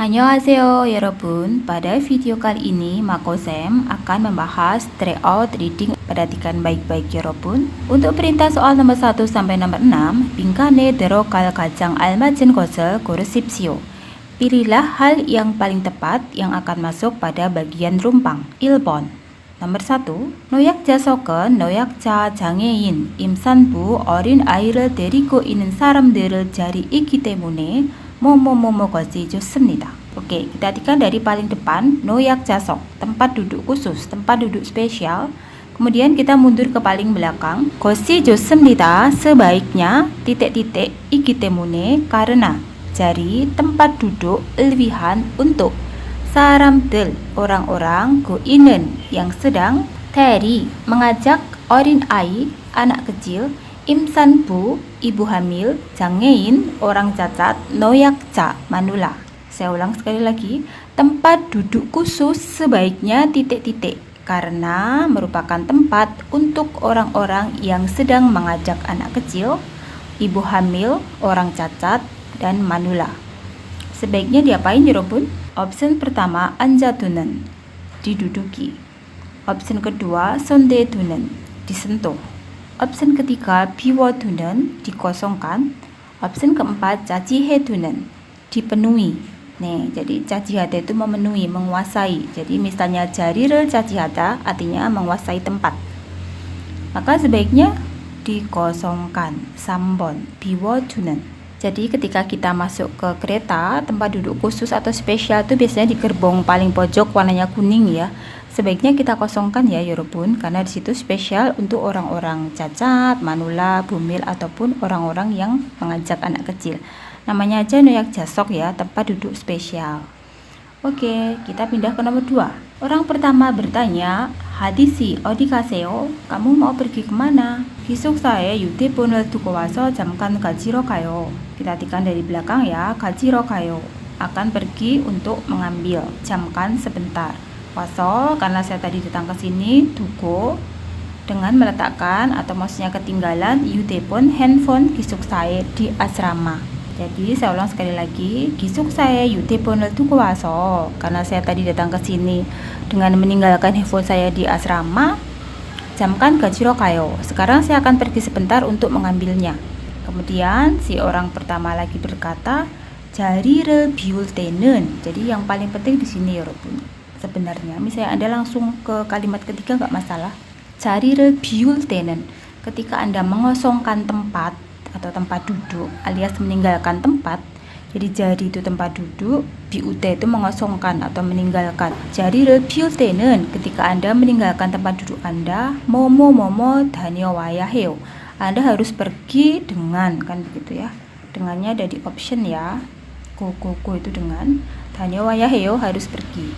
Annyeonghaseyo 여러분, pada video kali ini Makosem akan membahas tryout reading. Perhatikan baik-baik 여러분. Untuk perintah soal nomor 1 sampai nomor 6, 빈칸에 들어갈 가장 알맞은 것을 고르십시오. Pilihlah hal yang paling tepat yang akan masuk pada bagian rumpang. 1번. nomor 1. 노약자석은 노약자, 장애인, 임산부, 어린 아이를 데리고 있는 사람들을 자리이기 때문에 것이 좋습니다. Oke, kita artikan dari paling depan, noyak jasok, tempat duduk khusus, tempat duduk spesial. Kemudian kita mundur ke paling belakang, 것이 좋습니다, sebaiknya, titik-titik, iki temune, karena, jadi tempat duduk, lebihan, untuk, 사람들, orang-orang, 고인은, yang sedang, 대리, mengajak, 어린 아이, anak kecil, 임산부, ibu hamil, 장애인, orang cacat, 노약자, manula. Saya ulang sekali lagi, tempat duduk khusus sebaiknya titik-titik karena merupakan tempat untuk orang-orang yang sedang mengajak anak kecil, ibu hamil, orang cacat, dan manula. Sebaiknya diapain 여러분? Option pertama, 앉아두는, diduduki. Option kedua, 손대두는, disentuh. Option ketiga, 비워두는, dikosongkan. Option keempat, 짜지해두는, dipenuhi. Nih, jadi 짜지하다 itu memenuhi, menguasai. Jadi misalnya 자리를 짜지하다 artinya menguasai tempat. Maka sebaiknya dikosongkan. 3번, 비워두는. Jadi ketika kita masuk ke kereta, tempat duduk khusus atau spesial itu biasanya di gerbong paling pojok warnanya kuning ya. Sebaiknya kita kosongkan ya 여러분, karena di situ spesial untuk orang-orang cacat, manula, bumil ataupun orang-orang yang mengajak anak kecil. Namanya aja noyak jasok ya, tempat duduk spesial. Oke, kita pindah ke nomor 2. Orang pertama bertanya, 하디씨 어디 가세요? Kamu mau pergi kemana? 기숙사에 휴대폰을 두고 와서 잠깐 가지러 가요. Kita artikan dari belakang ya, 가지러 가요. Akan pergi untuk mengambil, 잠깐 sebentar. Waso, karena saya tadi datang ke sini, duko, dengan meletakkan atau maksudnya ketinggalan 휴대폰, handphone 기숙사에 di asrama. Jadi saya ulang sekali lagi, 기숙사에 휴대폰을 두고 와서, karena saya tadi datang ke sini dengan meninggalkan handphone saya di asrama, 잠깐 가지러 가요. Sekarang saya akan pergi sebentar untuk mengambilnya. Kemudian si orang pertama lagi berkata, 자리를 비울 때는. Jadi yang paling penting di sini 여러분. Sebenarnya, misalnya Anda langsung ke kalimat ketiga nggak masalah. 자리를 비울 때는, ketika Anda mengosongkan tempat atau tempat duduk alias meninggalkan tempat. Jadi jari itu tempat duduk, biute itu mengosongkan atau meninggalkan. 자리를 비울 때는, ketika Anda meninggalkan tempat duduk Anda, 뭐뭐뭐뭐 다녀와야 해요. Anda harus pergi dengan, kan begitu ya. Dengannya ada di option ya. Go itu dengan, 다녀와야 해요, harus pergi.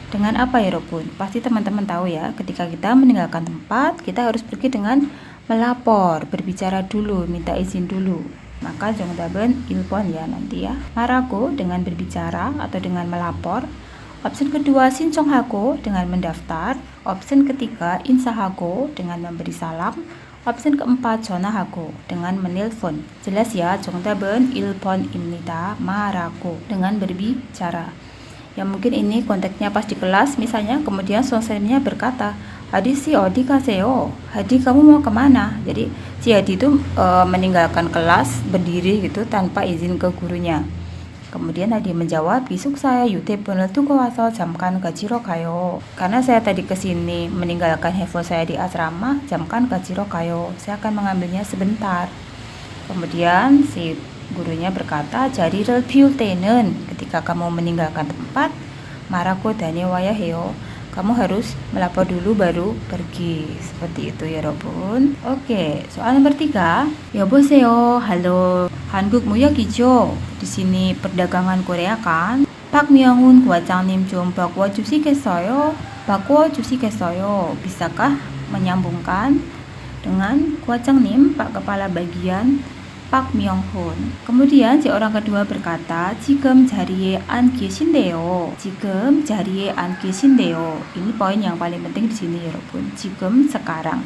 Dengan apa ya 여러분? Pasti teman-teman tahu ya, ketika kita meninggalkan tempat, kita harus pergi dengan melapor, berbicara dulu, minta izin dulu. Maka 정답은 1번 ya nanti ya. 말하고 dengan berbicara atau dengan melapor. Option kedua 신청하고 dengan mendaftar. Option ketiga 인사하고 dengan memberi salam. Option keempat 전화하고 dengan menelpon. Jelas ya, 정답은 1번입니다. 말하고 dengan berbicara. Ya mungkin ini konteksnya pas di kelas misalnya, kemudian sonselnya berkata, Hadi 어디 가세요? Hadi kamu mau kemana? Jadi si Hadi itu meninggalkan kelas berdiri gitu tanpa izin ke gurunya. Kemudian Hadi menjawab, 기숙사에 휴대폰을 두고 와서 잠깐 가지러 가요. Karena saya tadi kesini meninggalkan handphone saya di asrama, 잠깐 가지러 가요. Saya akan mengambilnya sebentar. Kemudian si gurunya berkata, 자리를 비울 때는, ketika kamu meninggalkan tempat, 말하고 다녀와야 해요. Kamu harus melapor dulu baru pergi. Seperti itu ya 여러분. Oke, soal nomor 3. 여보세요, halo, 한국 무역이죠? Di sini perdagangan Korea kan? 박명훈 과장님 좀 바꿔주시겠어요? 바꿔주시겠어요? Bisakah menyambungkan dengan 과장님, Pak Kepala Bagian Pak Myung-hun. Kemudian si orang kedua berkata, 지금 자리에 안 계신데요. 지금 자리에 안 계신데요. Ini poin yang paling penting di sini 여러분. 지금 sekarang.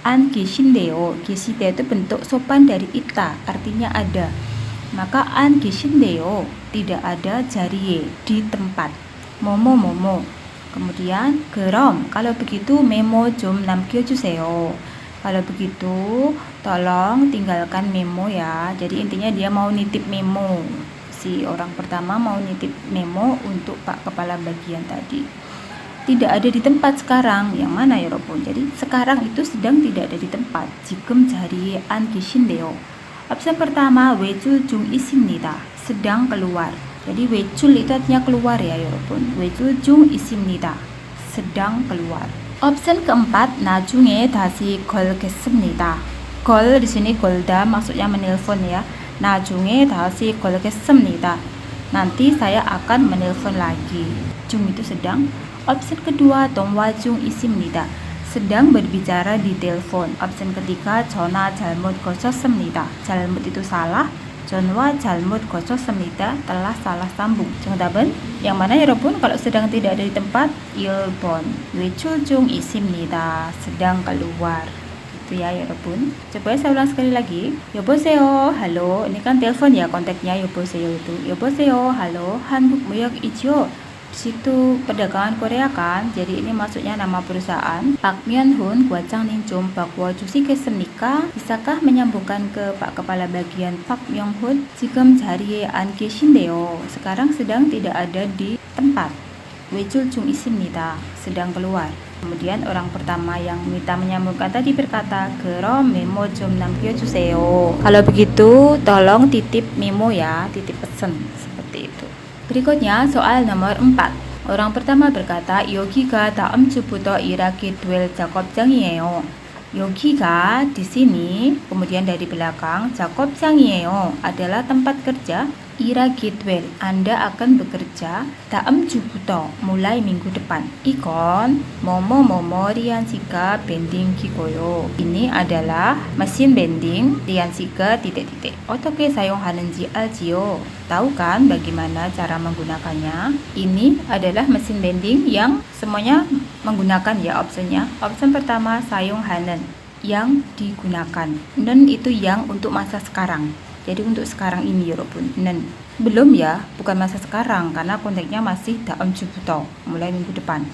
안 계신데요. 계시대 itu bentuk sopan dari ita, artinya ada. Maka an 계신데요. Tidak ada 자리에, di tempat. 뭐뭐뭐뭐. Kemudian 그럼 kalau begitu memo 좀 남겨주세요. Kalau begitu tolong tinggalkan memo ya. Jadi intinya dia mau nitip memo. Si orang pertama mau nitip memo untuk Pak Kepala Bagian tadi. Tidak ada di tempat sekarang. Yang mana ya Robun? Jadi sekarang itu sedang tidak ada di tempat. 지금 자리에 안 계신데요. Opsi pertama 외출 중 있습니다. Sedang keluar. Jadi 외출 itu artinya keluar ya 여러분. 외출 중 있습니다. Sedang keluar. Opsi keempat 나중에 다시 걸겠습니다. 걸 di sini 걸다 maksudnya menelpon ya. 나중에 다시 걸겠습니다. Nanti saya akan menelpon lagi. 중 itu sedang. Opsi kedua 통화 중 있습니다. Sedang berbicara di telepon. Opsi ketiga 전화 잘못 거셨습니다. 잘못 itu salah. 전화 잘못 거셨습니다. Telah salah sambung. 정답은 yang mana ya 여러분? Kalau sedang tidak ada di tempat 1번 외출 중 있습니다. sedang keluar. Itu ya 여러분. Coba saya ulang sekali lagi. 여보세요. halo. Ini kan telepon ya kontaknya 여보세요 itu. 여보세요. halo. 한국무역이죠? Situ perdagangan Korea kan, jadi ini maksudnya nama perusahaan. Pak Myun-hun, 과장님 좀 바꿔주시겠습니까? Bisakah menyambungkan ke Pak Kepala Bagian Pak Myung-hun? 지금 자리에 안 계신데요. Sekarang sedang tidak ada di tempat. 외출 중 있습니다. Sedang keluar. Kemudian orang pertama yang minta menyambungkan tadi berkata, 그럼 memo 좀 남겨주세요. Kalau begitu, tolong titip memo ya, titip pesan seperti itu. Berikutnya soal nomor 4. Orang pertama berkata, 여기가 다음 주부터 일하게 될 작업장이에요. 여기가 di sini, kemudian dari belakang 작업장이에요 adalah tempat kerja. 일하게 될, Anda akan bekerja. 다음 주부터, mulai minggu depan. 이건 뭐뭐뭐뭐 리안시가 밴딩 기고요. Ini adalah mesin bending 리안시가 titik-titik. 어떻게 사용하는지 알지요? Tahu kan bagaimana cara menggunakannya? Ini adalah mesin bending yang semuanya menggunakan ya opsinya. Opsi pertama 사용하는, yang digunakan. 는 itu yang untuk masa sekarang. Jadi untuk sekarang ini 여러분, 는 belum ya, bukan masa sekarang karena konteksnya masih dalam 주부터, mulai minggu depan.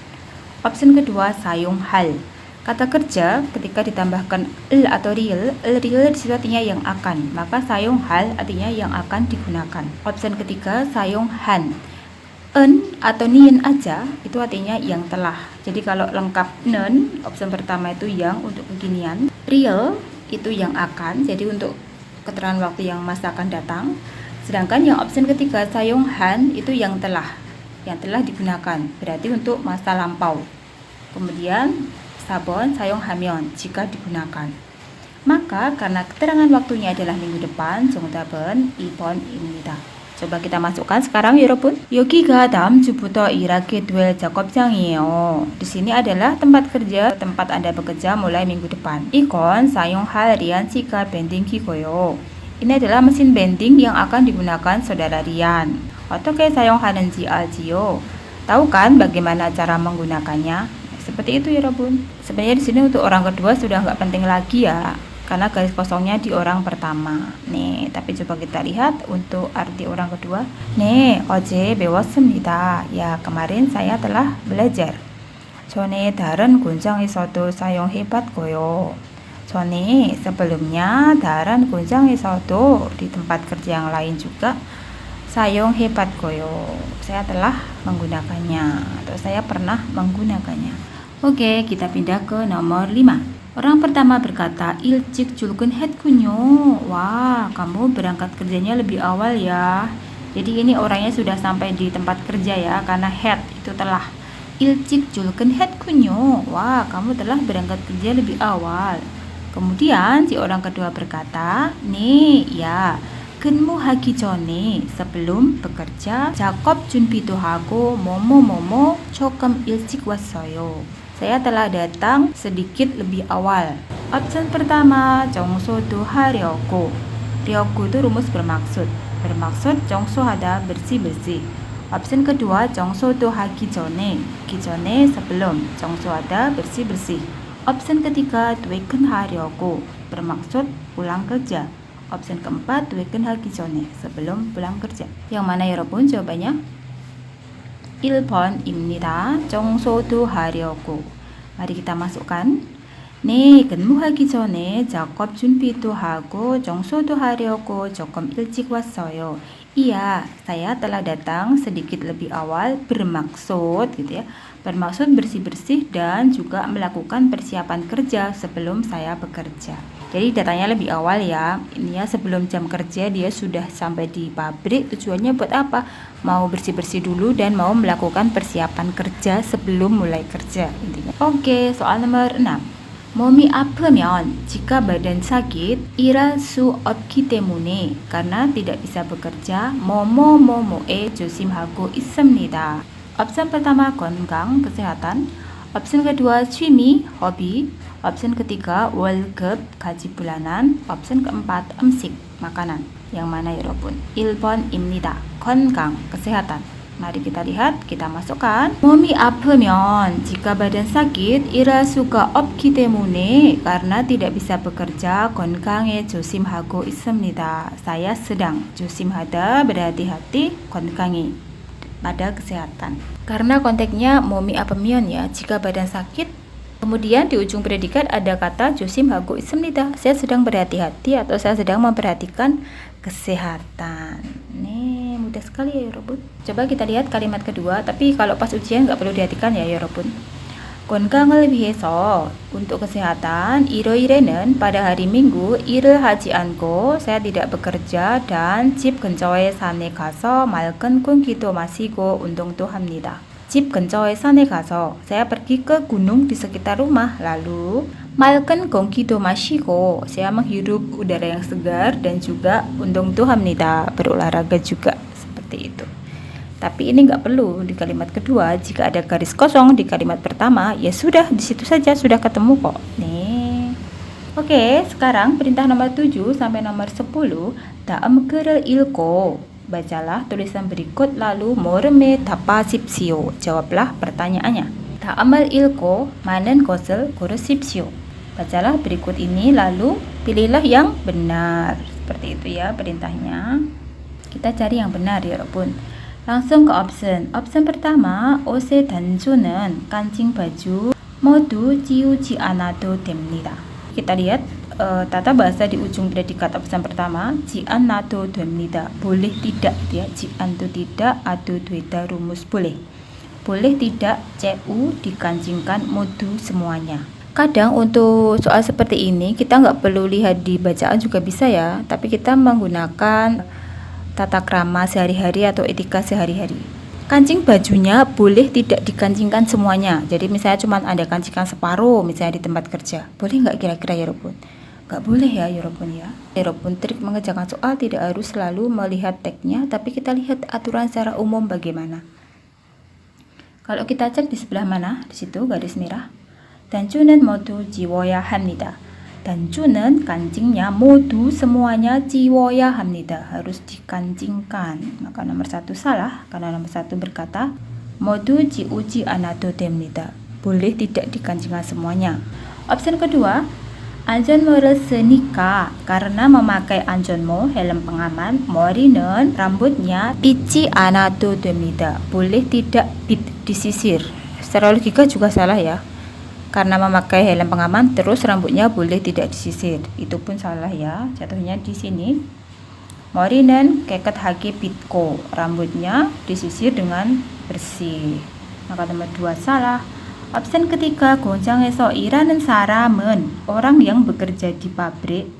Opsi kedua 사용할. Kata kerja ketika ditambahkan l atau real di situ artinya yang akan, maka 사용할 artinya yang akan digunakan. Opsi ketiga 사용한. En atau nien aja itu artinya yang telah. Jadi kalau lengkap nen, opsi pertama itu yang untuk kekinian, real itu yang akan, jadi untuk keterangan waktu yang masa akan datang. Sedangkan yang opsi ketiga 사용한 itu yang telah digunakan, berarti untuk masa lampau. Kemudian 4번 사용하면, jika digunakan. Maka karena keterangan waktunya adalah minggu depan, 정답은 2번입니다. coba kita masukkan sekarang 여러분. 여기가 다음 주부터 일하게 될 작업장이에요. Di sini adalah tempat kerja, tempat Anda bekerja mulai minggu depan. 이건 사용할 리안 씨가 밴딩 기고요. Ini adalah mesin bending yang akan digunakan saudara Rian. 어떻게 사용하는지 알지요? Tahu kan bagaimana cara menggunakannya? Seperti itu 여러분. Sebenarnya di sini untuk orang kedua sudah nggak penting lagi ya, karena garis kosongnya di orang pertama. Nih, tapi coba kita lihat untuk arti orang kedua. 네, 어제 배웠습니다. Ya, kemarin saya telah belajar. 전에 다른 공장에서도 사용해봤고요. 전에 sebelumnya 다른 공장에서도 di tempat kerja yang lain juga 사용해봤고요. Saya telah menggunakannya atau saya pernah menggunakannya. Oke, kita pindah ke nomor 5. Orang pertama berkata, 일찍 출근했군요. Wah, kamu berangkat kerjanya lebih awal ya. Jadi ini orangnya sudah sampai di tempat kerja ya, karena had itu telah. 일찍 출근했군요. Wah, kamu telah berangkat kerja lebih awal. Kemudian si orang kedua berkata, 네, ya. 근무하기 전에, sebelum bekerja, 작업 준비도 하고 뭐뭐뭐뭐 조금 일찍 왔어요. Saya telah datang sedikit lebih awal. Opsi pertama, 정소도 하려고. 려고 itu rumus bermaksud. Bermaksud 정소하다, bersih-bersih. Opsi kedua, 정소도 하기 전에. 기전에 sebelum. 정소하다, bersih-bersih. Opsi ketiga, 퇴근하려고. Bermaksud pulang kerja. Option keempat, 퇴근하기 전에, sebelum pulang kerja. Yang mana ya 여러분 jawabannya? 1번입니다. 청소도 하려고. Mari kita masukkan. 네, 근무하기 전에 작업 준비도 하고 청소도 하려고 조금 일찍 왔어요. Iya, saya telah datang sedikit lebih awal bermaksud gitu ya. Bermaksud bersih-bersih dan juga melakukan persiapan kerja sebelum saya bekerja. Jadi datangnya lebih awal ya. Ini ya sebelum jam kerja dia sudah sampai di pabrik. Tujuannya buat apa? Mau bersih-bersih dulu dan mau melakukan persiapan kerja sebelum mulai kerja intinya. Oke, soal nomor 6. 몸이 아프면 jika badan sakit 일할 수 없기 때문에 karena tidak bisa bekerja 뭐뭐뭐뭐에 조심하고 있습니다. Option pertama 건강 kesehatan, option kedua 취미 hobi, option ketiga 월급 gaji bulanan, option keempat 음식 makanan. Yang mana ya 여러분? 1번입니다. 건강 kesehatan. Mari kita lihat, kita masukkan. 몸이 아프면 jika badan sakit 일할 수가 없기 때문에 karena tidak bisa bekerja 건강에 조심하고 있습니다. Saya sedang 조심하다 berhati-hati 건강에 pada kesehatan. Karena konteksnya 몸이 아프면 ya jika badan sakit. Kemudian di ujung predikat ada kata 조심하고 있습니다. Saya sedang berhati-hati atau saya sedang memperhatikan kesehatan. Nih mudah sekali ya 여러분. Coba kita lihat kalimat kedua, tapi kalau pas ujian nggak perlu diartikan ya 여러분. 건강을 위해서 untuk kesehatan 일요일에는 pada hari Minggu 일을 하지 않고 saya tidak bekerja dan 집 근처의 산에 가서 맑은 공기도 마시고 운동도 합니다. 집 근처의 산에 가서 saya pergi ke gunung di sekitar rumah lalu 맑은 공기도 마시고 saya menghirup udara yang segar dan juga 운동도 합니다. Berolahraga juga seperti itu. Tapi ini nggak perlu di kalimat kedua. Jika ada garis kosong di kalimat pertama, ya sudah di situ saja sudah ketemu kok. Nih. Oke, sekarang perintah nomor 7 sampai nomor 10. 다음 글을 읽고 bacalah tulisan berikut lalu 모름에 답하십시오. Jawablah pertanyaannya. 다음을 읽고 많은 것을 고르십시오. Bacalah berikut ini lalu pilihlah yang benar. Seperti itu ya perintahnya. Kita cari yang benar ya 여러분. Langsung ke option. Option pertama, 옷의 단추는 kancing baju modu 지우지 않아도 됩니다. Kita lihat tata bahasa di ujung predikat option pertama, ji 않아도 됩니다. Boleh tidak ya. Ji itu tidak, ado 되다 rumus boleh. Boleh tidak cu dikancingkan modu semuanya. Kadang untuk soal seperti ini kita nggak perlu lihat di bacaan juga bisa ya, tapi kita menggunakan tata krama sehari-hari atau etika sehari-hari. Kancing bajunya boleh tidak dikancingkan semuanya. Jadi misalnya cuma ada kancingkan separuh misalnya di tempat kerja. Boleh nggak kira-kira ya 여러분? Nggak boleh ya 여러분 ya. 여러분 trik mengerjakan soal tidak harus selalu melihat teksnya, tapi kita lihat aturan secara umum bagaimana. Kalau kita cek di sebelah mana? Di situ garis merah. 단추는 모두 지워야 합니다. 단추는 kancingnya modu semuanya 지워야 합니다. Harus dikancingkan. Maka nomor 1 salah karena nomor 1 berkata modu 지우지 않아도 됩니다. Boleh tidak dikancingkan semuanya. Option kedua, 안전모를 쓰니까 karena memakai 안전모 helm pengaman 머리는 rambutnya 빗지 않아도 됩니다. Boleh tidak disisir. Secara logika juga salah ya. Karena memakai helm pengaman terus rambutnya boleh tidak disisir. Itu pun salah ya. Jatuhnya di sini. 머리는 깨끗하게 빗고 rambutnya disisir dengan bersih. Maka nomor 2 salah. Option ketiga, 공장에서 일하는 사람은 orang yang bekerja di pabrik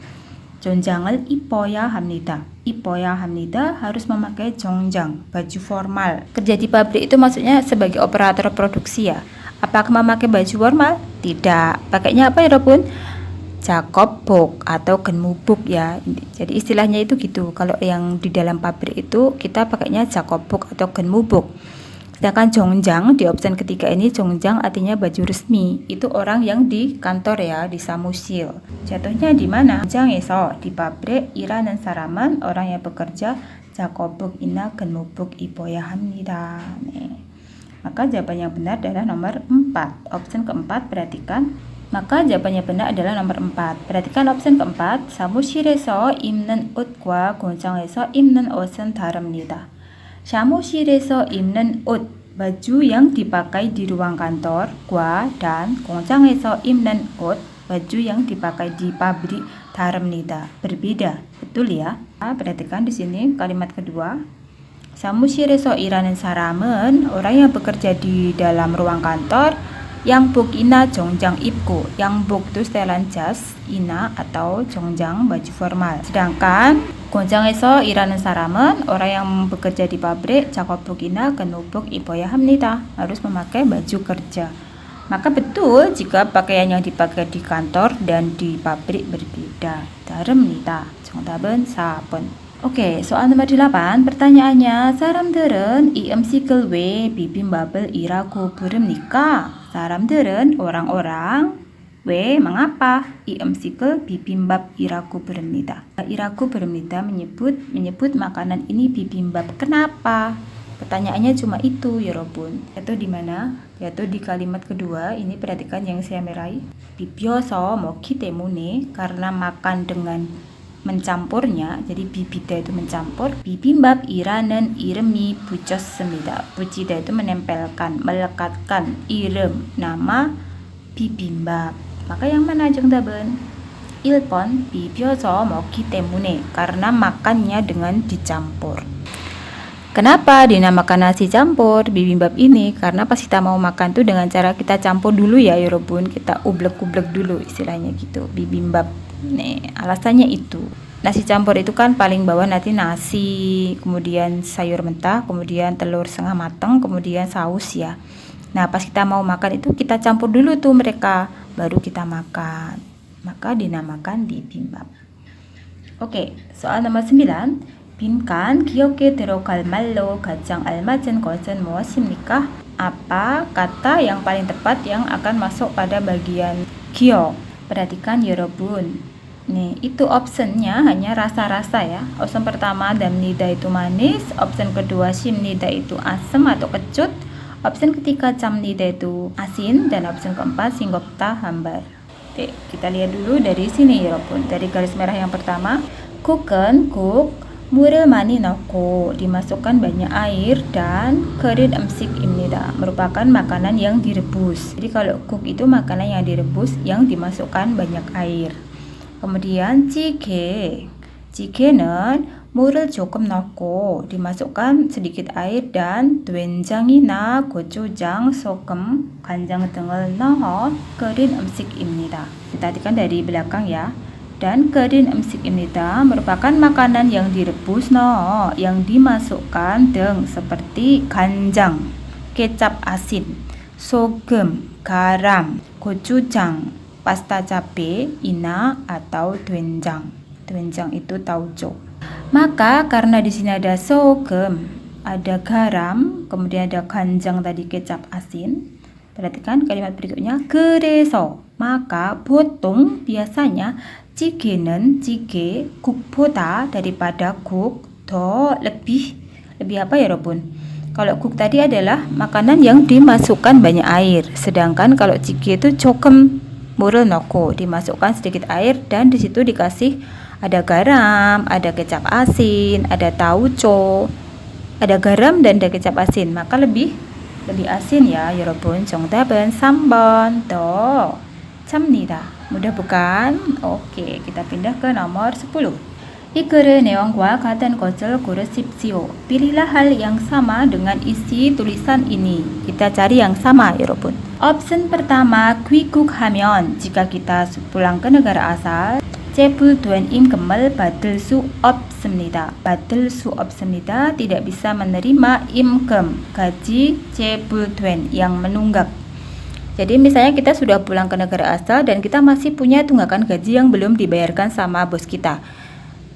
정장을 입어야 합니다. 입어야 합니다 harus memakai 정장, baju formal. Kerja di pabrik itu maksudnya sebagai operator produksi ya. Apakah memakai baju formal? Tidak. Pakainya apa ya 여러분? 작업복 atau 근무복 ya. Jadi istilahnya itu gitu. Kalau yang di dalam pabrik itu kita pakainya 작업복 atau 근무복. Sedangkan 정장 di option ketiga ini 정장 artinya baju resmi. Itu orang yang di kantor ya, di samusil. Jatuhnya di mana? 공장에서 di pabrik 일하는 사람은 orang yang bekerja 작업복이나 근무복 입어야 합니다. Nih. Maka jawaban yang benar adalah nomor 4. Option keempat perhatikan. Maka jawabannya benar adalah nomor 4. Perhatikan option keempat. 사무실에서 입는 옷과 공장에서 입는 옷은 다릅니다. 사무실에서 입는 옷, baju yang dipakai di ruang kantor, gua, dan 공장에서 입는 옷, baju yang dipakai di pabrik, 다릅니다. Berbeda. Betul ya? Perhatikan di sini kalimat kedua. 사무실에서 일하는 사람은 orang yang bekerja di dalam ruang kantor. 양복이나 정장 입고, 양복 itu setelan jas, ina atau 정장 baju formal. Sedangkan 공장에서 일하는 사람은 orang yang bekerja di pabrik, 작업복이나 근무복 입어야 합니다. Harus memakai baju kerja. Maka betul jika pakaian yang dipakai di kantor dan di pabrik berbeda. 다릅니다. 정답은 4번. Oke, soal nomor 8. Pertanyaannya, 사람들은 이 음식을 왜 비빔밥을 이라고 부릅니까? 사람들은 orang-orang 왜 mengapa 이 음식을 bibimbap이라고 부릅니다. 이라고 부릅니다 menyebut makanan ini bibimbap. Kenapa? Pertanyaannya cuma itu, 여러분. Yaitu di mana? Yaitu di kalimat kedua. Ini perhatikan yang saya meraih. 비벼서 먹기 때문에, karena makan dengan mencampurnya, jadi bibida itu mencampur. 비빔밥이라는 이름이 붙였습니다. 붙이다 itu menempelkan, melekatkan. 이름, nama bibimbap. Maka yang mana 정답은 1번 비벼서 먹기 때문에, karena makannya dengan dicampur. Kenapa dinamakan nasi campur bibimbap ini? Karena pas kita mau makan tuh dengan cara kita campur dulu ya, Yorobun. Kita ublek-ublek dulu istilahnya gitu, bibimbap. Nih, alasannya itu. Nasi campur itu kan paling bawah nanti nasi, kemudian sayur mentah, kemudian telur setengah matang, kemudian saus ya. Nah, pas kita mau makan itu kita campur dulu tuh mereka, baru kita makan. Maka dinamakan bibimbap. Oke, soal nomor 9. 빈칸 기억에 들어갈 말로 가장 알맞은 것은 무엇입니까? Apa kata yang paling tepat yang akan masuk pada bagian giok? Perhatikan 여러분. Nih, itu optionnya hanya rasa-rasa ya. Option pertama damnida itu manis, option kedua simnida itu asam atau kecut, option ketiga camnida itu asin, dan option keempat singgopta hambar. Oke, kita lihat dulu dari sini 여러분. Dari garis merah yang pertama, cook은 cook 물을 많이 넣고, dimasukkan banyak air, dan 끓인 음식입니다. merupakan makanan yang direbus. Jadi kalau cook itu makanan yang direbus yang dimasukkan banyak air. Kemudian 찌개, 찌개는 물을 조금 넣고, dimasukkan sedikit air, dan 된장이나 고추장, 소금, 간장 등을 넣어 끓인 음식입니다. Perhatikan dari belakang ya. Dan 끓인 음식입니다 merupakan makanan yang direbus yang dimasukkan seperti 간장, kecap asin, 소금, garam, gochujang, pasta cabe, ina atau doenjang. Doenjang itu tauco. Maka karena di sini ada 소금, ada garam, kemudian ada 간장 tadi kecap asin. Perhatikan kalimat berikutnya, 그래서, maka 보통 biasanya 찌개는 찌개 국보다 daripada kuk lebih apa ya 여러분? Kalau kuk tadi adalah makanan yang dimasukkan banyak air, sedangkan kalau 찌개 itu 조금 물을 넣고, dimasukkan sedikit air, dan di situ dikasih ada garam, ada kecap asin, ada tauco, ada garam dan ada kecap asin, maka lebih asin ya 여러분. 정답은 3번 더 찹니다. Mudah bukan? Oke, kita pindah ke nomor 10. 이 글의 내용과 같은 것을 고르십시오. Pilihlah hal yang sama dengan isi tulisan ini. Kita cari yang sama, 여러분. Option pertama, 귀국하면, jika kita pulang ke negara asal, 재불된 임금을 받을 수 없습니다. 받을 수 없습니다. Tidak bisa menerima imkem, gaji 재불된, yang menunggak. Jadi misalnya kita sudah pulang ke negara asal dan kita masih punya tunggakan gaji yang belum dibayarkan sama bos kita.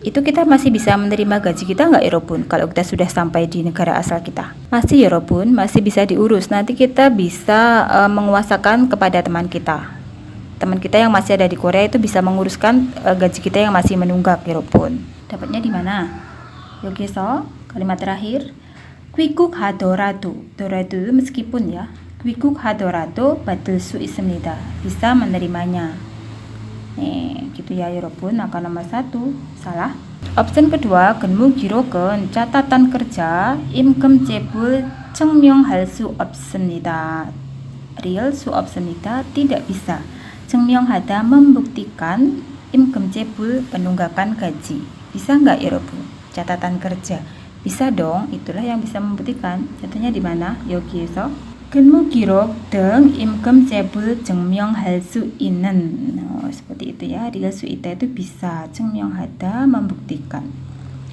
Itu kita masih bisa menerima gaji kita nggak Yorobun? Kalau kita sudah sampai di negara asal kita. Masih Yorobun, masih bisa diurus. Nanti kita bisa menguasakan kepada teman kita. Teman kita yang masih ada di Korea itu bisa menguruskan gaji kita yang masih menunggak Yorobun. Dapatnya di mana? 여기서 kalimat terakhir. 귀국하더라도, meskipun ya. 위국하더라도 받을 수 있습니다. bisa menerimanya. Nih, gitu ya 여러분. Maka nomor 1 salah. Option kedua, 근무 기록은 catatan kerja 임금 재불 증명할 수 없습니다. real 수 없습니다. Tidak bisa. 증명하다 membuktikan, 임금 재불 penunggakan gaji. Bisa nggak 여러분? Catatan kerja. Bisa dong, itulah yang bisa membuktikan. Contohnya di mana? 여기에서 근무 기록 등 임금 재불 증명할 수 있는. Seperti itu ya. real 수 있다 itu bisa, 증명하다 membuktikan,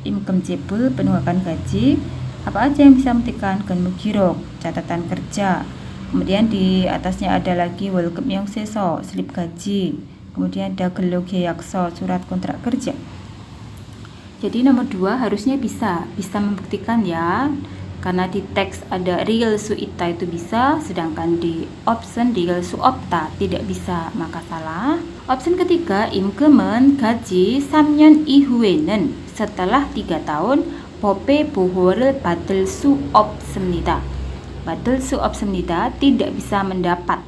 임금 재불 penunggakan gaji. Apa aja yang bisa membuktikan? 근무 기록 catatan kerja. Kemudian di atasnya ada lagi 월급명세서 slip gaji. Kemudian ada 근로계약서 surat kontrak kerja. Jadi nomor 2 harusnya bisa membuktikan ya. Karena di teks ada real 수 있다 itu bisa, sedangkan di option real 수 없다 tidak bisa, maka salah. Option ketiga, 임금은 gaji 3년 이후에는 setelah 3 tahun 법의 보호를 받을 수 없습니다. 받을 수 없습니다, tidak bisa mendapat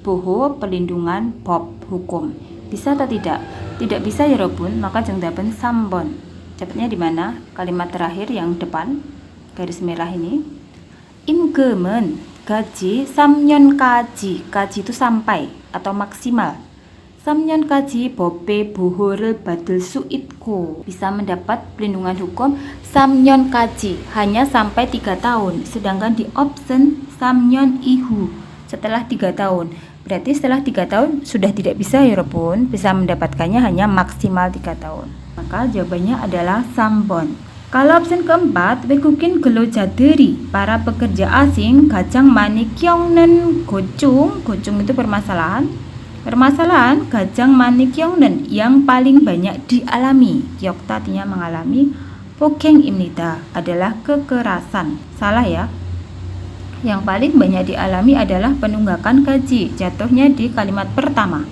보호 perlindungan 법 hukum. Bisa atau tidak? Tidak bisa ya 여러분, maka 정답은 3번. Cepatnya di mana? Kalimat terakhir yang depan garis merah ini. 임금은 gaji 3년까지. 가지 itu sampai atau maksimal. 3년까지 법의 보호를 받을 수 있고, bisa mendapat perlindungan hukum 3년까지, hanya sampai 3 tahun. Sedangkan di option 3년 ihu, setelah 3 tahun. Berarti setelah 3 tahun sudah tidak bisa ya 여러분, bisa mendapatkannya hanya maksimal 3 tahun. Maka jawabannya adalah 3번. Kalau option keempat, 외국인 근로자들이, para pekerja asing 가장 많이 겪는 고충 itu permasalahan. Permasalahan 가장 많이 겪는, yang paling banyak dialami. 기억다 artinya mengalami. 폭행입니다 adalah kekerasan. Salah ya. Yang paling banyak dialami adalah penunggakan gaji. Jatuhnya di kalimat pertama.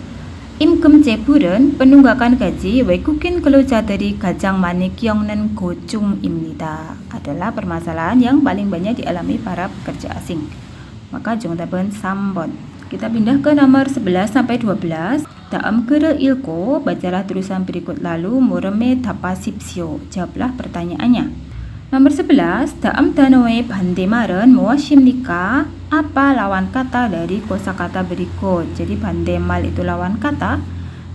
임금 재불은 penunggakan gaji 외국인 근로자들이 가장 많이 겪는 고충입니다. adalah permasalahan yang paling banyak dialami para pekerja asing. Maka jawaban 3번. Kita pindah ke nomor 11 sampai 12. 다음 글을 읽고 bacalah tulisan berikut lalu 물음에 답하십시오. Jawablah pertanyaannya. Nomor 11, dalam 단어의 반대말은 무엇입니까? Apa lawan kata dari kosakata berikut? Jadi 반대말 itu lawan kata.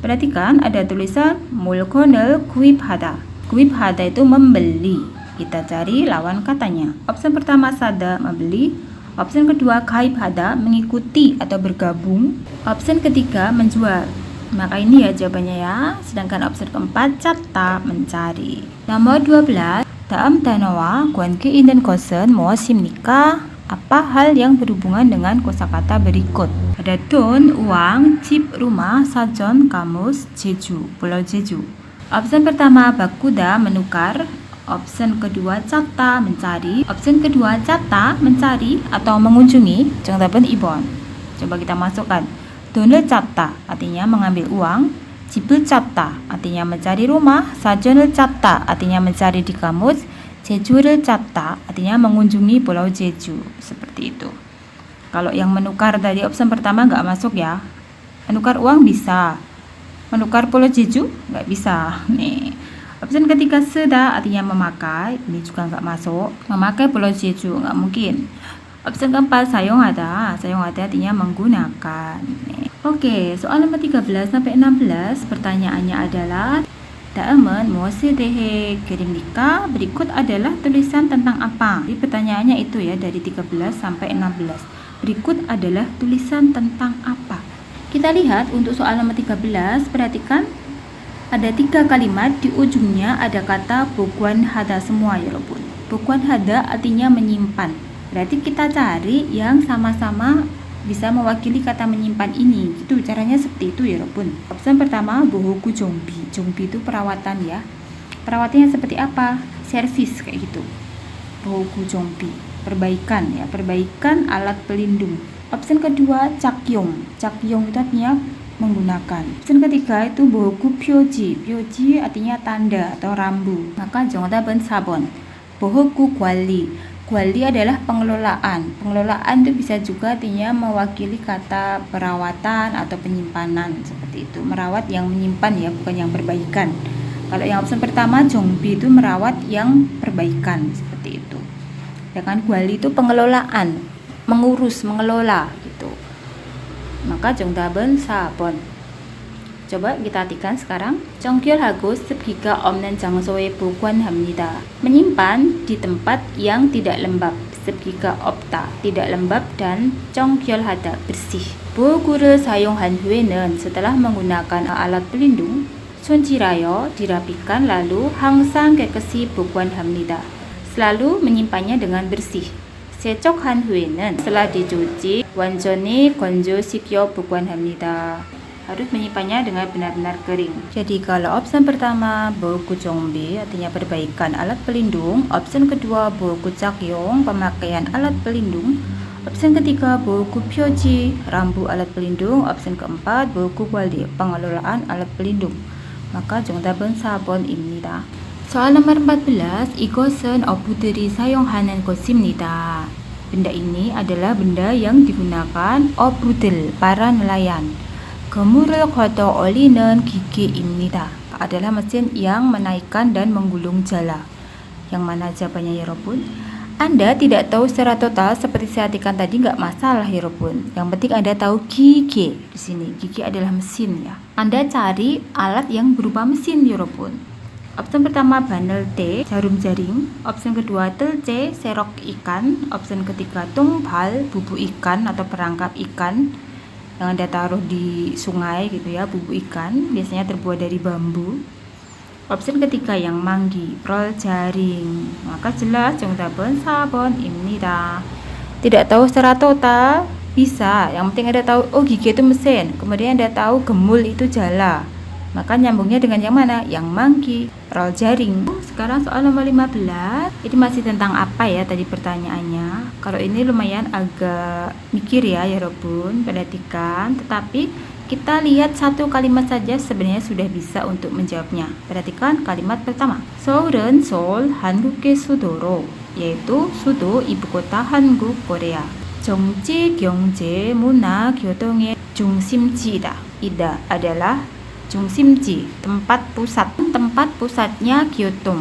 Perhatikan ada tulisan 물건을 구입하다. 구입하다 itu membeli. Kita cari lawan katanya. Option pertama sa다, membeli. Option kedua 가입하다, mengikuti atau bergabung. Option ketiga menjual. Maka ini ya jawabannya ya. Sedangkan option keempat 찾다, mencari. Nomor 12, 다음 단어와 관계 있는 것은 무엇입니까? Apa hal yang berhubungan dengan kosakata berikut? Ada 돈, uang, 집, rumah, sajon, kamus, jeju, pulau Jeju. Option pertama bakuda, menukar. Option kedua 찾다, mencari. Option kedua 찾다, mencari atau mengunjungi. 정답은 2번. Coba kita masukkan. 돈을 찾다 artinya mengambil uang. 집을 찾다 artinya mencari rumah. 사전을 찾다 artinya mencari di kamus. 제주를 찾다 artinya mengunjungi pulau Jeju. Seperti itu. Kalau yang menukar dari opsi pertama nggak masuk ya. Menukar uang bisa. Menukar pulau Jeju nggak bisa. Nih. Opsi ketiga 쓰다 artinya memakai. Ini juga nggak masuk. Memakai pulau Jeju nggak mungkin. Opsi keempat 사용하다. 사용하다 artinya menggunakan. Nih. Oke, soal nomor 13 sampai 16 pertanyaannya adalah 다음은 무엇에 대해 글입니까? Berikut adalah tulisan tentang apa? Jadi pertanyaannya itu ya dari 13 sampai 16. Berikut adalah tulisan tentang apa? Kita lihat untuk soal nomor 13, perhatikan ada 3 kalimat, di ujungnya ada kata 보관하다 semua ya 여러분. 보관하다 artinya menyimpan. Berarti kita cari yang sama-sama bisa mewakili kata menyimpan ini. Gitu caranya seperti itu ya 여러분. Opsi pertama bohoku jongbi. Jongbi itu perawatan ya. Perawatannya seperti apa? Servis kayak gitu. Bohoku jongbi, perbaikan ya, perbaikan alat pelindung. Opsi kedua cakyong. Cakyong itu artinya menggunakan. Opsi ketiga itu bohoku pyoji. Pyoji artinya tanda atau rambu. Maka jawaban 4번. 보호구 관리. Gwali adalah pengelolaan. Pengelolaan itu bisa juga artinya mewakili kata perawatan atau penyimpanan, seperti itu. Merawat yang menyimpan ya, bukan yang perbaikan. Kalau yang opsi pertama jongbi itu merawat yang perbaikan, seperti itu. Sedangkan gwali itu pengelolaan, mengurus, mengelola gitu. Maka 정답은 4번. Coba kita artikan sekarang. 정결하고 습기가 없는 장소에 보관합니다. Menyimpan di tempat yang tidak lembab. 습기가 없다, tidak lembab, dan 정결하다, bersih. 보호구를 사용한 후에는 setelah menggunakan alat pelindung, 손질하여 dirapikan lalu 항상 깨끗이 보관합니다. Selalu menyimpannya dengan bersih. 세척한 후에는 setelah dicuci 완전히 건조시켜 보관합니다. Harus menyimpannya dengan benar-benar kering. Jadi kalau opsi pertama boku jongbi artinya perbaikan alat pelindung, opsi kedua boku cakyong pemakaian alat pelindung, opsi ketiga boku pyoji rambu alat pelindung, opsi keempat boku gwali pengelolaan alat pelindung. Maka 정답은 4번입니다. soal nomor 14, 이것은 어부들이 사용하는 것입니다. Benda ini adalah benda yang digunakan 어부들, para nelayan. Gemurul 걷어 올리는 기계입니다. Adalah mesin yang menaikkan dan menggulung jala. Yang mana jawabannya ya Robun? Anda tidak tahu secara total seperti saya artikan tadi nggak masalah ya Robun. Yang penting Anda tahu gigi di sini. Gigi adalah mesin ya. Anda cari alat yang berupa mesin ya Robun. Opsi pertama bandel T, jarum jaring. Opsi kedua telce, serok ikan. Opsi ketiga tungbal, bubuk ikan atau perangkap ikan yang Anda taruh di sungai gitu ya, bubuk ikan biasanya terbuat dari bambu. Opsi ketiga yang manggi, prol jaring. Maka jelas 정답은 4번입니다. Tidak tahu secara total bisa, yang penting Anda tahu oh gigi itu mesin, kemudian Anda tahu gemul itu jala. Maka nyambungnya dengan yang mana? Yang manggi, prol jaring. Sekarang soal nomor 15. Ini masih tentang apa ya tadi pertanyaannya. Kalau ini lumayan agak mikir ya Robun, perhatikan. Tetapi kita lihat satu kalimat saja sebenarnya sudah bisa untuk menjawabnya. Perhatikan kalimat pertama. 서울은 서울 한국의 수도로, yaitu sudo ibu kota Han국 Korea. 정치, 경제, 문화, 교통의 중심지이다. ida adalah 중심지, tempat pusat. Tempat pusatnya Kyoto.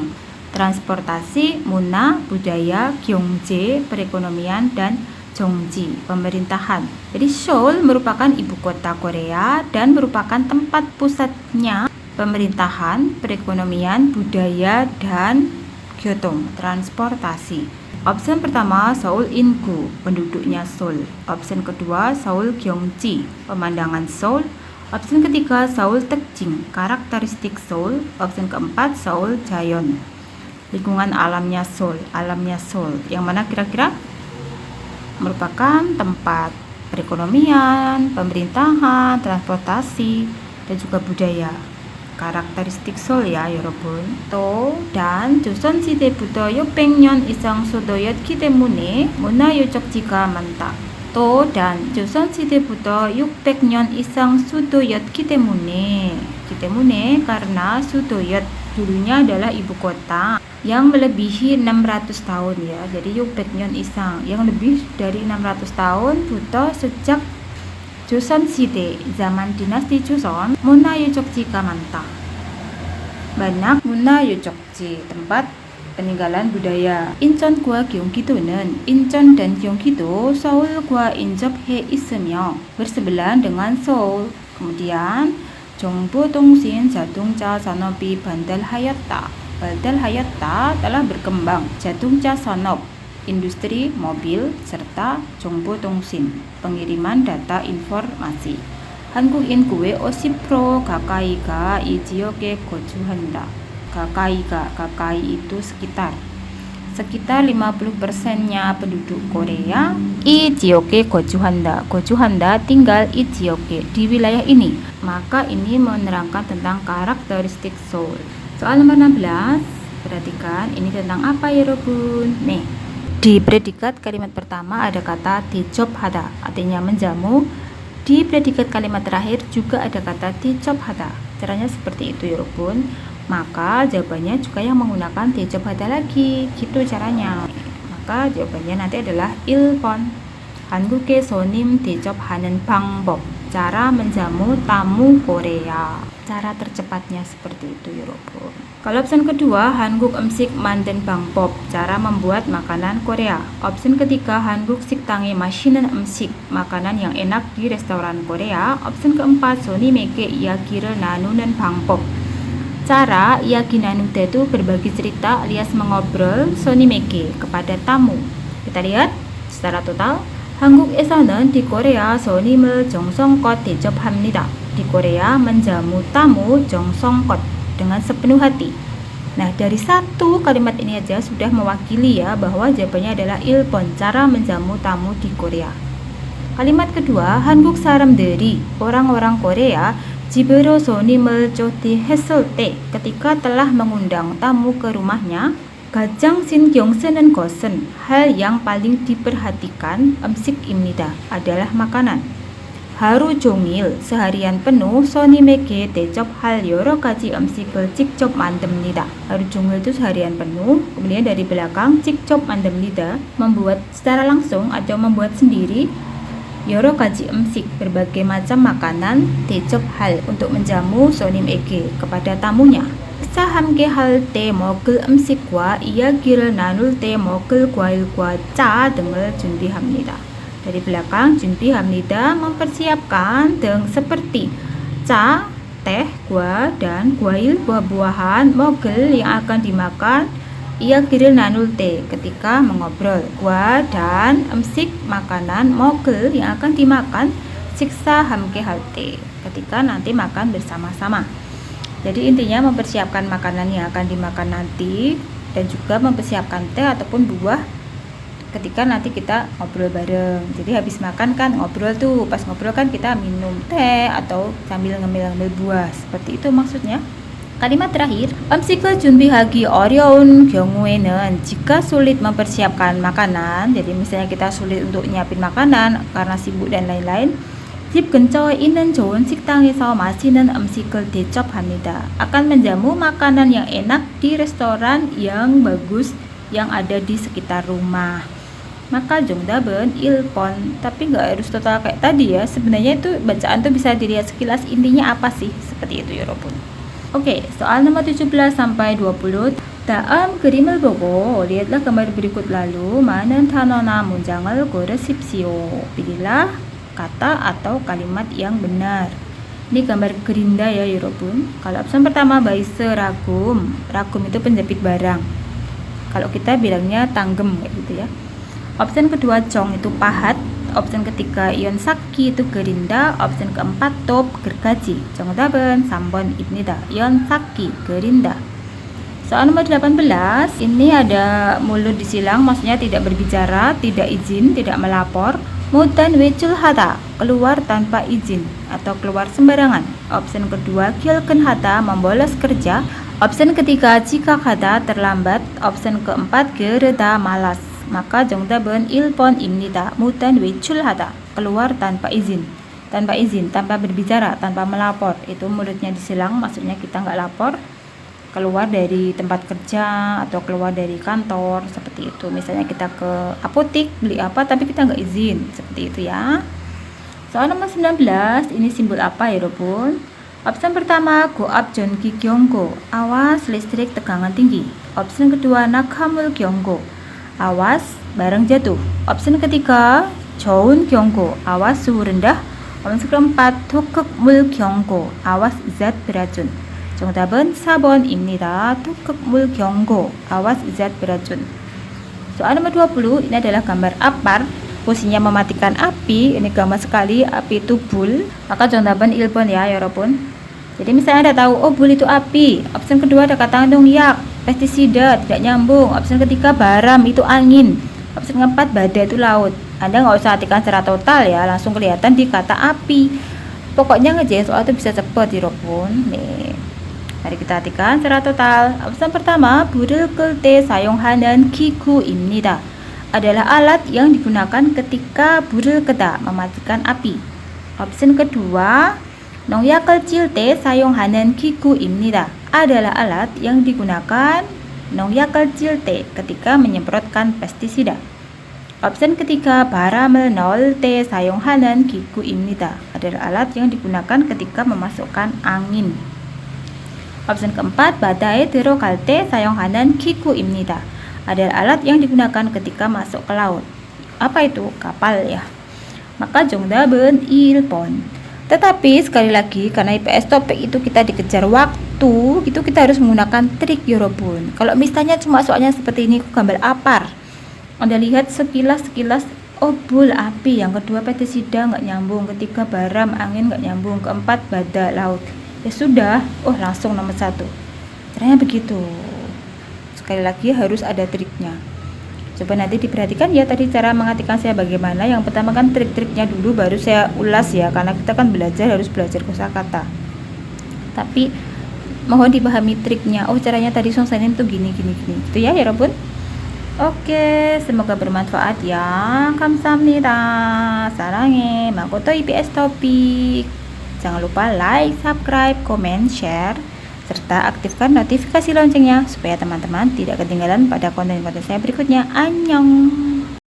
Transportasi, 문화, budaya, 경제, perekonomian, dan 정치, pemerintahan. Jadi Seoul merupakan ibu kota Korea dan merupakan tempat pusatnya pemerintahan, perekonomian, budaya, dan Kyoto, transportasi. Opsi pertama Seoul Ingu, penduduknya Seoul. Opsi kedua Seoul Gyeonggi, pemandangan Seoul. Opsi ketiga Seoul Tekjing, karakteristik Seoul. Opsi keempat Seoul Jayon, lingkungan alamnya Seoul. Yang mana kira-kira merupakan tempat perekonomian, pemerintahan, transportasi, dan juga budaya. Karakteristik Seoul ya 여러분. 또 dan 조선시대부터 600년 이상 수도였기 때문에 문화 유적지가 많다. 또 dan 조선시대부터 600년 이상 수도였기 때문에 karena 수도였 dulunya adalah ibu kota yang melebihi 600 tahun ya. Jadi 600년 이상 yang lebih dari 600 tahun buto sejak 조선시대 zaman dinasti Joseon 문화유적지가 많다. Banyak 문화유적지 tempat peninggalan budaya. 인천과 경기도는 인천 dan 경기도 서울과 인접해 있으며 bersebelahan dengan Seoul. Kemudian 정보통신 자동차 산업이 발달하였다. 발달하였다 telah berkembang. 자동차 산업 industri mobil serta 정보통신 pengiriman data informasi. 한국 인구의 50% 가까이가 이 지역에 거주한다. 가까이 itu sekitar 50%-nya penduduk Korea 이 지역에 거주한다. 거주한다 tinggal 이 지역에 di wilayah ini. Maka ini menerangkan tentang karakteristik Seoul. Soal nomor 16. Perhatikan ini tentang apa ya Robun? Nih, di predikat kalimat pertama ada kata 대접하다, artinya menjamu. Di predikat kalimat terakhir juga ada kata 대접하다. Caranya seperti itu ya Robun. Maka jawabannya juga yang menggunakan 대접하다 lagi, gitu caranya. Maka jawabannya nanti adalah ilpon. 한국에 손님 대접하는 방법. Cara menjamu tamu Korea. Cara tercepatnya seperti itu, 여러분. Kalau option kedua, 한국 음식 만든 방법. Cara membuat makanan Korea. Option ketiga, 한국 식당에 맛있는 음식. Makanan yang enak di restoran Korea. Option keempat, 손님에게 이야기를 나누는 방법. Cara 이야기 나눌 itu berbagi cerita alias mengobrol 손님에게 kepada tamu. Kita lihat secara total. 한국에서는 di Korea 손님을 정성껏 대접합니다. Di Korea menjamu tamu 정성껏 dengan sepenuh hati. Nah, dari satu kalimat ini aja sudah mewakili ya bahwa jawabannya adalah ilpon, cara menjamu tamu di Korea. Kalimat kedua, 한국 사람들이 orang-orang Korea 집으로 손님을 초대했을 때, ketika telah mengundang tamu ke rumahnya, 가장 신경 쓰는 것은, hal yang paling diperhatikan, 음식입니다, adalah makanan. 하루 종일, seharian penuh, 손님에게 대접할 여러 가지 음식을 직접 만듭니다. 하루 종일 itu seharian penuh, kemudian dari belakang 직접 만듭니다, membuat secara langsung atau membuat sendiri, 여러 가지 음식, berbagai macam makanan, 대접할, untuk menjamu 손님에게, kepada tamunya. 식사 함께 할 때 먹을 음식과 이야기를 나눌 때 먹을 과일과 차 등을 준비합니다. Dari belakang, 준비합니다, mempersiapkan, 등 seperti 차, teh, gua, dan 과일, buah-buahan, 먹을, yang akan dimakan, 이야기를 나눌 때, ketika mengobrol, gua, dan 음식, makanan, 먹을, yang akan dimakan, 식사 함께 할 때, ketika nanti makan bersama-sama. Jadi intinya mempersiapkan makanan yang akan dimakan nanti, dan juga mempersiapkan teh ataupun buah ketika nanti kita ngobrol bareng. Jadi habis makan kan ngobrol tuh, pas ngobrol kan kita minum teh atau sambil ngemil-ngemil buah, seperti itu maksudnya. Kalimat terakhir, 음식을 준비하기 어려운 경우에는, jika sulit mempersiapkan makanan, jadi misalnya kita sulit untuk nyiapin makanan karena sibuk dan lain-lain, 집 근처에 있는 좋은 식당에서 맛있는 음식을 대접합니다. Akan menjamu makanan yang enak di restoran yang bagus yang ada di sekitar rumah. Maka 정답은 1번. Tapi nggak harus total kayak tadi ya. Sebenarnya itu bacaan tuh bisa dilihat sekilas, intinya apa sih? Seperti itu, 여러분. Oke, soal nomor 17 sampai 20. 다음 그림을 보고 lihatlah gambar berikut lalu 많은 단어나 문장을 고르십시오. Pilihlah kata atau kalimat yang benar. Ini gambar gerinda ya, 여러분. Kalau option pertama baise ragum. Ragum itu penjepit barang. Kalau kita bilangnya tanggem kayak gitu ya. Option kedua cong itu pahat. Option ketiga ion saki itu gerinda. Option keempat top gergaji. 정답은 3번 입니다. ion saki gerinda. Soal nomor 18, ini ada mulut disilang, maksudnya tidak berbicara, tidak izin, tidak melapor. Mutan 외출하다, keluar tanpa izin atau keluar sembarangan. Option kedua 길근하다, membolos kerja. Option ketiga 지각하다, terlambat. Option keempat 게으르다, malas. Maka 정답은 1번입니다. mutan 외출하다, keluar tanpa izin. Tanpa izin, tanpa berbicara, tanpa melapor. Itu mulutnya disilang, maksudnya kita nggak lapor, keluar dari tempat kerja atau keluar dari kantor, seperti itu. Misalnya kita ke apotik beli apa tapi kita nggak izin, seperti itu ya. Soal nomor 19, ini simbol apa ya, 여러분? Option pertama goap 전기 경고, awas listrik tegangan tinggi. Option kedua nakhamul 경고, awas barang jatuh. Option ketiga 저온 경고, awas suhu rendah. Option keempat 독극물 경고, awas zat beracun. 정답은 4번입니다. 독극물 경고, awas zat beracun. Soal nomor 20, ini adalah gambar apar, posisinya mematikan api. Ini gampang sekali, api itu bul. Maka 정답은 1번 ya, 여러분. Jadi misalnya Anda tahu, oh bul itu api. Option kedua ada kata yak, pestisida, tidak nyambung. Option ketiga baram, itu angin. Option keempat badai, itu laut. Anda nggak usah artikan secara total ya, langsung kelihatan di kata api. Pokoknya ngerjain soal itu bisa cepat, 여러분. Nih, mari kita artikan secara total. Option pertama, 불을 끌 때 사용하는 기구입니다. Adalah alat yang digunakan ketika 불을 끄다, mematikan api. Option kedua, 농약을 찔 때 사용하는 기구입니다. Adalah alat yang digunakan 농약을 칠 때 ketika menyemprotkan pestisida. Option ketiga, 바람을 넣을 때 사용하는 기구입니다. adalah alat yang digunakan ketika memasukkan angin. Option keempat, badai 들어갈 때 사용하는 기구입니다. adalah alat yang digunakan ketika masuk ke laut. Apa itu? Kapal ya. Maka 정답은 1번. Tetapi sekali lagi karena IPS topik itu kita dikejar waktu, gitu kita harus menggunakan trik yorobun. Kalau misalnya cuma soalnya seperti ini, aku gambar apar. Anda lihat sekilas, oh bul api, yang kedua pestisida nggak nyambung, ketiga baram angin nggak nyambung, keempat badak laut. Ya sudah, oh langsung nomor 1. Caranya begitu. Sekali lagi harus ada triknya. Coba nanti diperhatikan ya tadi cara mengartikan saya bagaimana. Yang pertama kan trik-triknya dulu baru saya ulas ya, karena kita kan harus belajar kosakata. Tapi mohon dipahami triknya. Oh caranya tadi songsanin tuh gini. Gitu ya Robun. Oke, semoga bermanfaat ya. 감사합니다. 사랑해. Makoto IPS Topik. Jangan lupa like, subscribe, comment, share, serta aktifkan notifikasi loncengnya supaya teman-teman tidak ketinggalan pada konten-konten saya berikutnya. Annyeong.